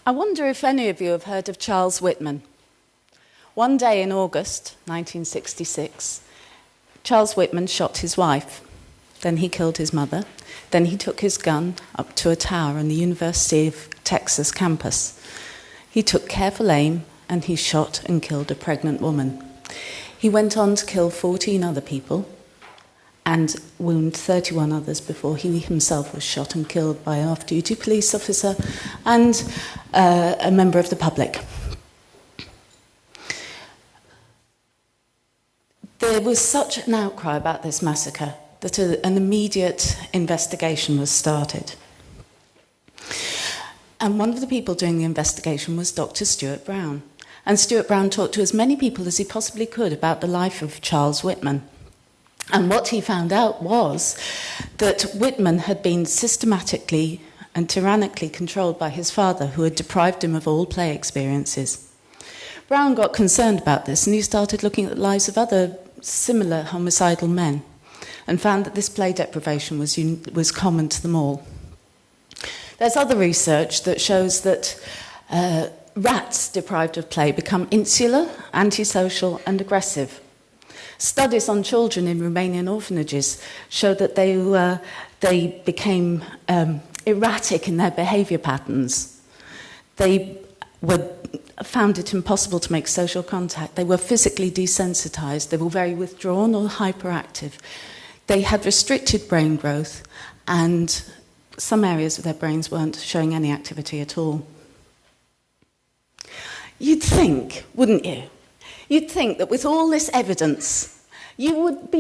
I wonder if any of you have heard of Charles Whitman. One day in August 1966, Charles Whitman shot his wife. Then he killed his mother. Then he took his gun up to a tower on the University of Texas campus. He took careful aim and he shot and killed a pregnant woman. He went on to kill 14 other people and wound 31 others before he himself was shot and killed by an off-duty police officer and a member of the public. There was such an outcry about this massacre that an immediate investigation was started. And one of the people doing the investigation was Dr. Stuart Brown. And Stuart Brown talked to as many people as he possibly could about the life of Charles Whitman. And what he found out was that Whitman had been systematically and tyrannically controlled by his father, who had deprived him of all play experiences. Brown got concerned about this, and he started looking at the lives of other similar homicidal men, and found that this play deprivation was common to them all. There's other research that shows that rats deprived of play become insular, antisocial, and aggressive. Studies on children in Romanian orphanages show that they became erratic in their behaviour patterns. They found it impossible to make social contact. They were physically desensitised. They were very withdrawn or hyperactive. They had restricted brain growth, and some areas of their brains weren't showing any activity at all. You'd think, wouldn't you? You'd think that with all this evidence, we would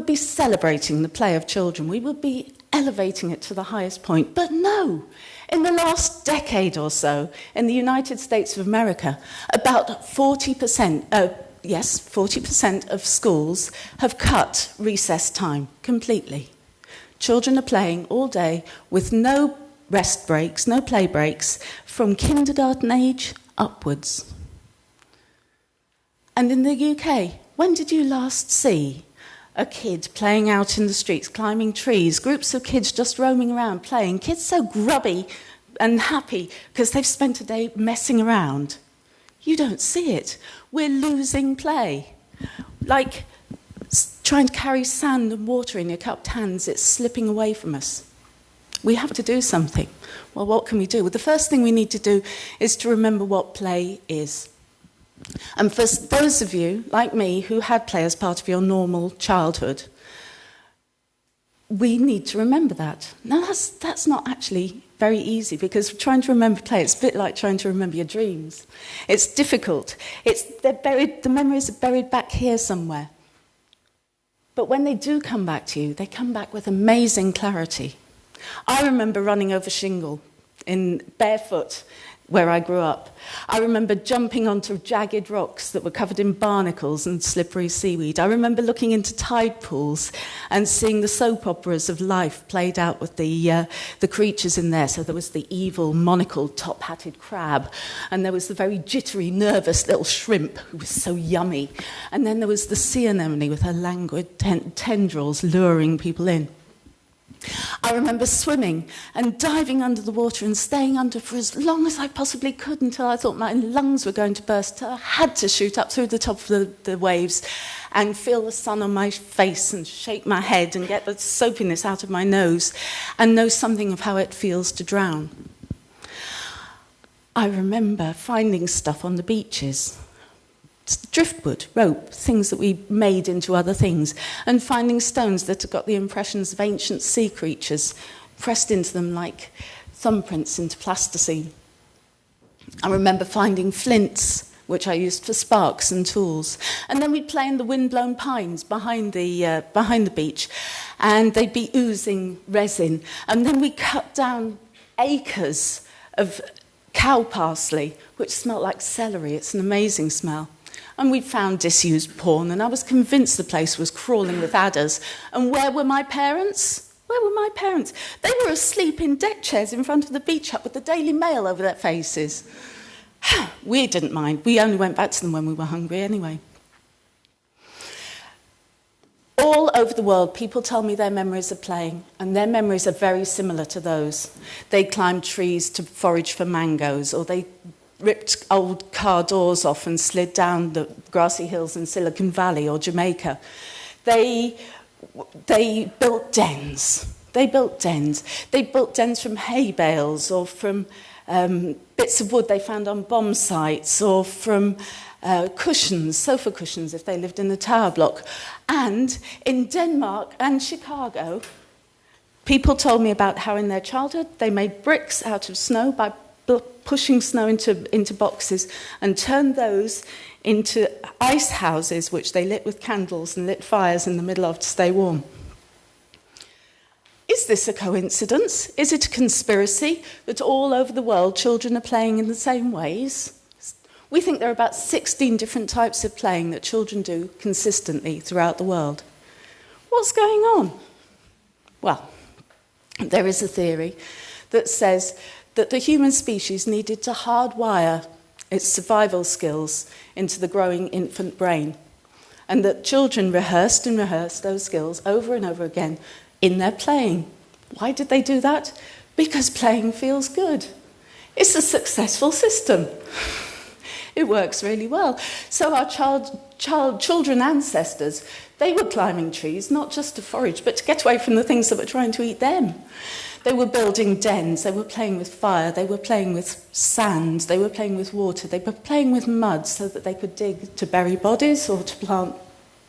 be celebrating the play of children. We would be elevating it to the highest point. But no, in the last decade or so, in the United States of America, about 40% of schools have cut recess time completely. Children are playing all day with no rest breaks, no play breaks, from kindergarten age upwards. And in the UK, when did you last see a kid playing out in the streets, climbing trees, groups of kids just roaming around playing, kids so grubby and happy because they've spent a day messing around? You don't see it. We're losing play. Like trying to carry sand and water in your cupped hands, it's slipping away from us. We have to do something. Well, what can we do? Well, the first thing we need to do is to remember what play is. And for those of you, like me, who had play as part of your normal childhood, we need to remember that. Now, that's not actually very easy, because trying to remember play, it's a bit like trying to remember your dreams. It's difficult. The memories are buried back here somewhere. But when they do come back to you, they come back with amazing clarity. I remember running over shingle in barefoot where I grew up. I remember jumping onto jagged rocks that were covered in barnacles and slippery seaweed. I remember looking into tide pools and seeing the soap operas of life played out with the creatures in there. So there was the evil, monocled, top-hatted crab, and there was the very jittery, nervous little shrimp who was so yummy. And then there was the sea anemone with her languid tendrils luring people in. I remember swimming and diving under the water and staying under for as long as I possibly could until I thought my lungs were going to burst. I had to shoot up through the top of the waves and feel the sun on my face and shake my head and get the soapiness out of my nose and know something of how it feels to drown. I remember finding stuff on the beaches. Driftwood, rope, things that we made into other things, and finding stones that had got the impressions of ancient sea creatures pressed into them like thumbprints into plasticine. I remember finding flints, which I used for sparks and tools. And then we'd play in the wind-blown pines behind the beach, and they'd be oozing resin. And then we cut down acres of cow parsley, which smelled like celery. It's an amazing smell. And we found disused porn, and I was convinced the place was crawling with adders. And where were my parents? Where were my parents? They were asleep in deck chairs in front of the beach hut with the Daily Mail over their faces. We didn't mind. We only went back to them when we were hungry anyway. All over the world, people tell me their memories of playing, and their memories are very similar to those. They climbed trees to forage for mangoes, or they ripped old car doors off and slid down the grassy hills in Silicon Valley or Jamaica. They built dens. They built dens. They built dens from hay bales or from bits of wood they found on bomb sites, or from cushions, sofa cushions if they lived in a tower block. And in Denmark and Chicago, people told me about how in their childhood they made bricks out of snow by pushing snow into boxes and turned those into ice houses, which they lit with candles and lit fires in the middle of to stay warm. Is this a coincidence? Is it a conspiracy that all over the world children are playing in the same ways? We think there are about 16 different types of playing that children do consistently throughout the world. What's going on? Well, there is a theory that says that the human species needed to hardwire its survival skills into the growing infant brain, and that children rehearsed and rehearsed those skills over and over again in their playing. Why did they do that? Because playing feels good. It's a successful system. It works really well. So our children ancestors, they were climbing trees, not just to forage, but to get away from the things that were trying to eat them. They were building dens, they were playing with fire, they were playing with sand, they were playing with water, they were playing with mud so that they could dig to bury bodies or to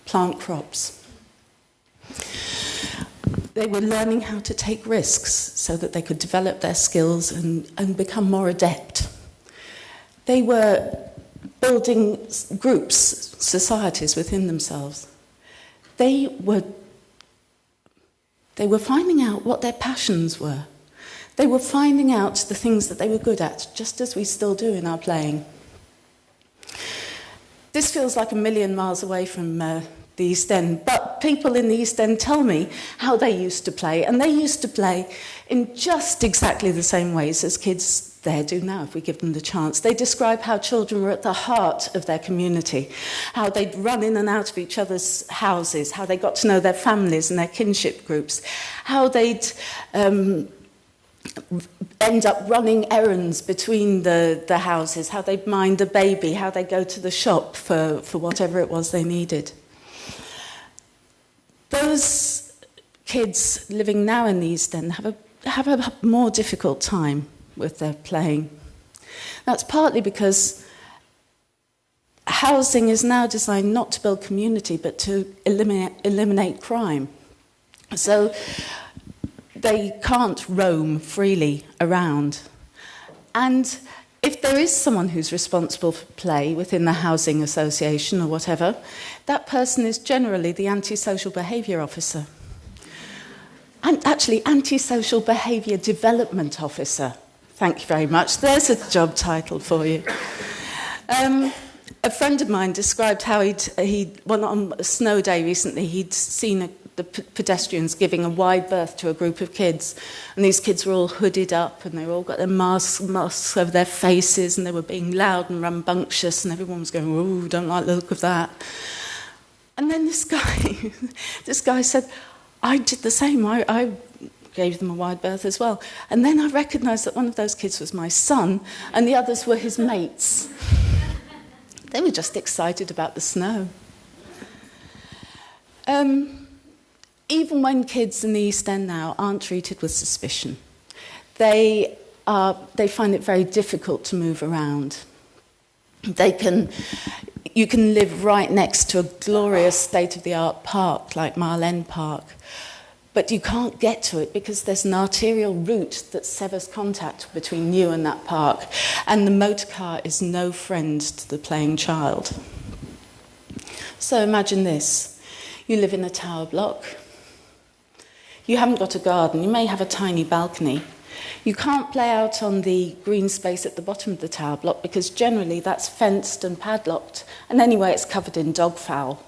plant crops. They were learning how to take risks so that they could develop their skills and become more adept. They were building groups, societies within themselves. They were finding out what their passions were. They were finding out the things that they were good at, just as we still do in our playing. This feels like a million miles away from the East End, but people in the East End tell me how they used to play, and they used to play in just exactly the same ways as kids there do now, if we give them the chance. They describe how children were at the heart of their community, how they'd run in and out of each other's houses, how they got to know their families and their kinship groups, how they'd end up running errands between the houses, how they'd mind a baby, how they'd go to the shop for whatever it was they needed. Those kids living now in the East End have a more difficult time with their playing. That's partly because housing is now designed not to build community but to eliminate crime. So they can't roam freely around. And if there is someone who's responsible for play within the housing association or whatever, that person is generally the antisocial behaviour officer. And actually, antisocial behaviour development officer. Thank you very much. There's a job title for you. A friend of mine described how on a snow day recently, he'd seen the pedestrians giving a wide berth to a group of kids. And these kids were all hooded up, and they all got their masks over their faces, and they were being loud and rambunctious, and everyone was going, "Ooh, don't like the look of that." And then this guy said, "I did the same. I gave them a wide berth as well." And then I recognised that one of those kids was my son, and the others were his mates. They were just excited about the snow. Even when kids in the East End now aren't treated with suspicion, they find it very difficult to move around. You can live right next to a glorious state-of-the-art park like Mile End Park, but you can't get to it because there's an arterial route that severs contact between you and that park, and the motor car is no friend to the playing child. So imagine this. You live in a tower block. You haven't got a garden. You may have a tiny balcony. You can't play out on the green space at the bottom of the tower block because generally that's fenced and padlocked, and anyway it's covered in dog fowl.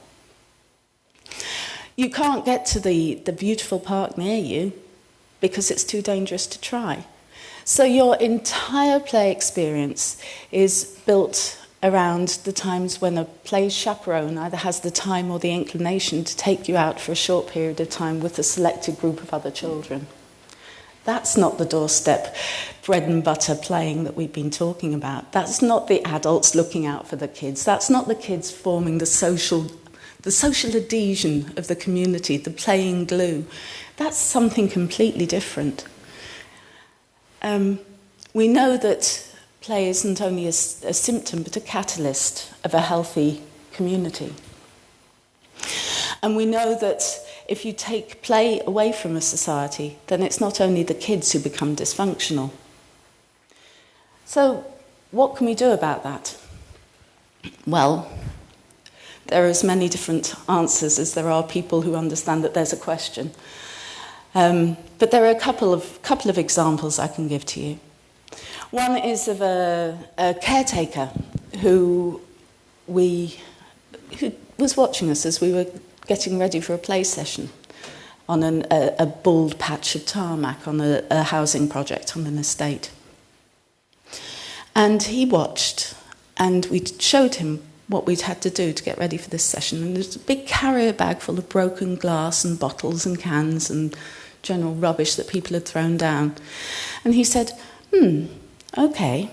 You can't get to the beautiful park near you because it's too dangerous to try. So your entire play experience is built around the times when a play chaperone either has the time or the inclination to take you out for a short period of time with a selected group of other children. That's not the doorstep bread and butter playing that we've been talking about. That's not the adults looking out for the kids. That's not the kids forming the social adhesion of the community, the playing glue. That's something completely different. We know that play isn't only a symptom, but a catalyst of a healthy community. And we know that if you take play away from a society, then it's not only the kids who become dysfunctional. So, what can we do about that? Well, there are as many different answers as there are people who understand that there's a question. But there are a couple of examples I can give to you. One is of a caretaker who was watching us as we were getting ready for a play session on a bald patch of tarmac on a housing project on an estate. And he watched, and we showed him what we'd had to do to get ready for this session. And there's a big carrier bag full of broken glass and bottles and cans and general rubbish that people had thrown down. And he said, okay,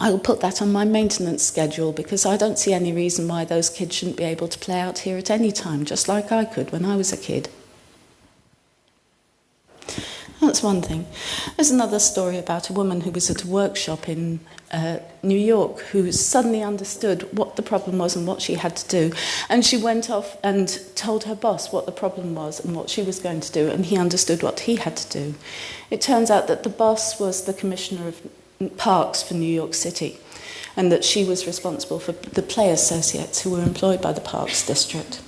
I'll put that on my maintenance schedule because I don't see any reason why those kids shouldn't be able to play out here at any time, just like I could when I was a kid. That's one thing. There's another story about a woman who was at a workshop in New York who suddenly understood what the problem was and what she had to do. And she went off and told her boss what the problem was and what she was going to do, and he understood what he had to do. It turns out that the boss was the commissioner of parks for New York City, and that she was responsible for the play associates who were employed by the parks district.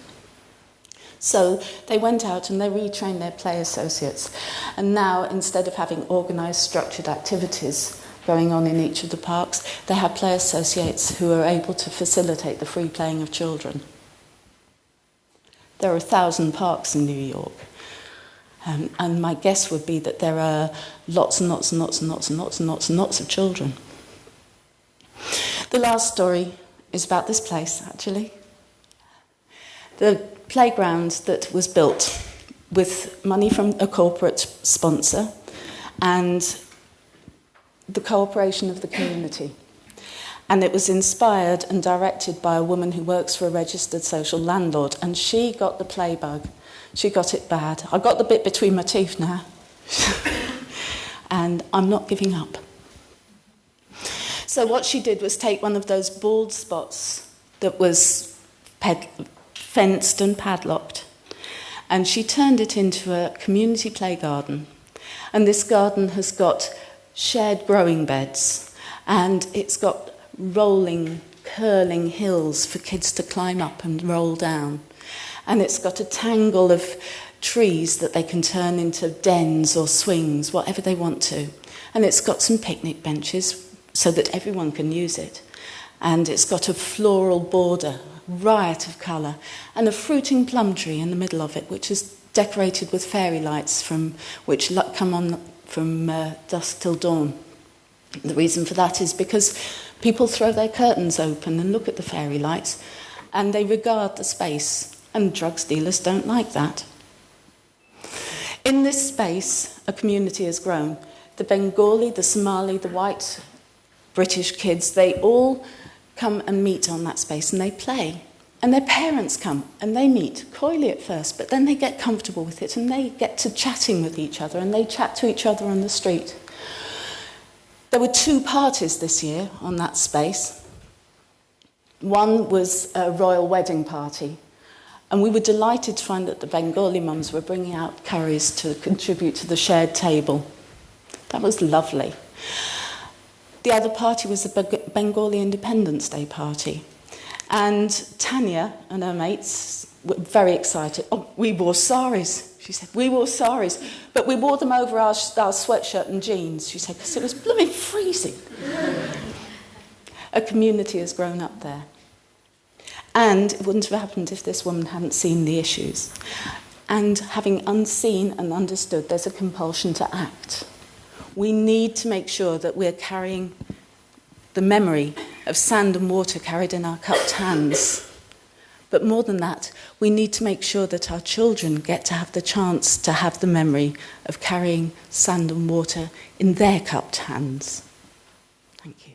So they went out and they retrained their play associates. And now, instead of having organised, structured activities going on in each of the parks, they have play associates who are able to facilitate the free playing of children. There are 1,000 parks in New York. And my guess would be that there are lots and lots and lots and lots and lots and lots and lots of children. The last story is about this place, actually. The playground that was built with money from a corporate sponsor and the cooperation of the community. And it was inspired and directed by a woman who works for a registered social landlord, and she got the play bug. She got it bad. I got the bit between my teeth now. And I'm not giving up. So what she did was take one of those bald spots that was fenced and padlocked, and she turned it into a community play garden. And this garden has got shared growing beds, and it's got rolling, curling hills for kids to climb up and roll down. And it's got a tangle of trees that they can turn into dens or swings, whatever they want to. And it's got some picnic benches so that everyone can use it. And it's got a floral border, riot of colour, and a fruiting plum tree in the middle of it, which is decorated with fairy lights which come on from dusk till dawn. The reason for that is because people throw their curtains open and look at the fairy lights, and they regard the space. And drug dealers don't like that. In this space, a community has grown. The Bengali, the Somali, the white British kids, they all come and meet on that space and they play. And their parents come and they meet, coyly at first, but then they get comfortable with it and they get to chatting with each other and they chat to each other on the street. There were 2 parties this year on that space. One was a royal wedding party. And we were delighted to find that the Bengali mums were bringing out curries to contribute to the shared table. That was lovely. The other party was the Bengali Independence Day party. And Tanya and her mates were very excited. Oh, we wore saris, she said. We wore saris. But we wore them over our sweatshirt and jeans, she said, because it was blooming freezing. A community has grown up there. And it wouldn't have happened if this woman hadn't seen the issues. And having unseen and understood, there's a compulsion to act. We need to make sure that we're carrying the memory of sand and water carried in our cupped hands. But more than that, we need to make sure that our children get to have the chance to have the memory of carrying sand and water in their cupped hands. Thank you.